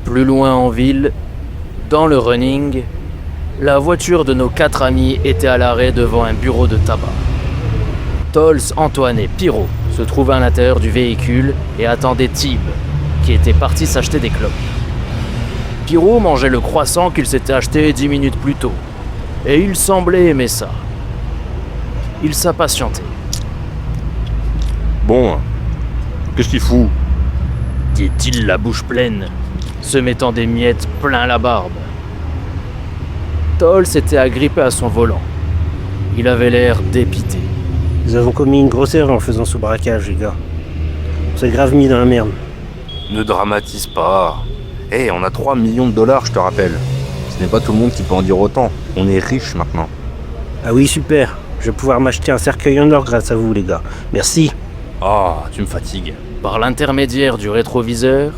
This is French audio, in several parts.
Plus loin en ville, dans le running, la voiture de nos 4 amis était à l'arrêt devant un bureau de tabac. Tols, Antoine et Pyro se trouvaient à l'intérieur du véhicule et attendaient Tib, qui était parti s'acheter des clopes. Pyro mangeait le croissant qu'il s'était acheté 10 minutes plus tôt, et il semblait aimer ça. Il s'impatientait. Bon, qu'est-ce qu'il fout ? Dit-il la bouche pleine, se mettant des miettes plein la barbe. Toll s'était agrippé à son volant. Il avait l'air dépité. Nous avons commis une grosse erreur en faisant ce braquage, les gars. On s'est grave mis dans la merde. Ne dramatise pas. On a 3 millions de dollars, je te rappelle. Ce n'est pas tout le monde qui peut en dire autant. On est riche maintenant. Ah oui, super. Je vais pouvoir m'acheter un cercueil en or grâce à vous, les gars. Merci. Ah, tu me fatigues. Par l'intermédiaire du rétroviseur,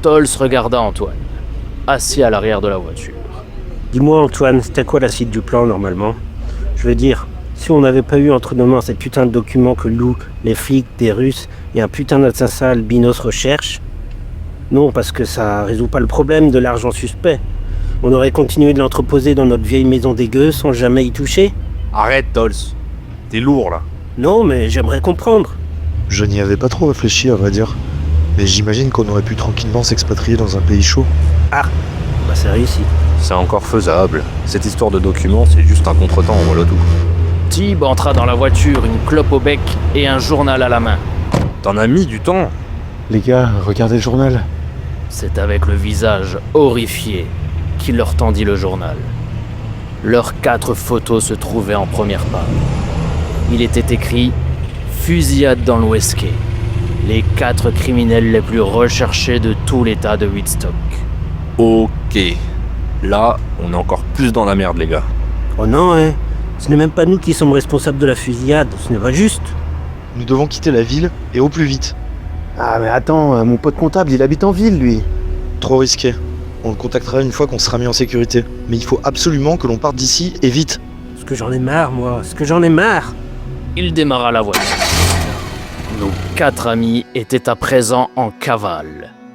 Toll regarda Antoine, assis à l'arrière de la voiture. Dis-moi, Antoine, c'était quoi la suite du plan, normalement ? Je veux dire, si on n'avait pas eu entre nos mains ces putains de documents que Lou, les flics, des Russes et un putain d'assassin albinos recherchent... Non, parce que ça résout pas le problème de l'argent suspect. On aurait continué de l'entreposer dans notre vieille maison dégueu sans jamais y toucher ? Arrête, Tols. T'es lourd, là. Non, mais j'aimerais comprendre. Je n'y avais pas trop réfléchi, à vrai dire. Mais j'imagine qu'on aurait pu tranquillement s'expatrier dans un pays chaud. Ah, bah c'est réussi. C'est encore faisable. Cette histoire de documents, c'est juste un contretemps, voilà tout. Tib entra dans la voiture, une clope au bec et un journal à la main. T'en as mis du temps. Les gars, regardez le journal. C'est avec le visage horrifié qu'il leur tendit le journal. Leurs 4 photos se trouvaient en première page. Il était écrit « Fusillade dans l'Ouest Quai. Les 4 criminels les plus recherchés de tout l'état de Woodstock. » Ok. Là, on est encore plus dans la merde, les gars. Oh non, hein. Ce n'est même pas nous qui sommes responsables de la fusillade. Ce n'est pas juste. Nous devons quitter la ville, et au plus vite. Ah mais attends, mon pote comptable, il habite en ville, lui. Trop risqué. On le contactera une fois qu'on sera mis en sécurité. Mais il faut absolument que l'on parte d'ici, et vite. Ce que j'en ai marre, moi. Ce que j'en ai marre. Il démarra la voiture. Nos 4 amis étaient à présent en cavale.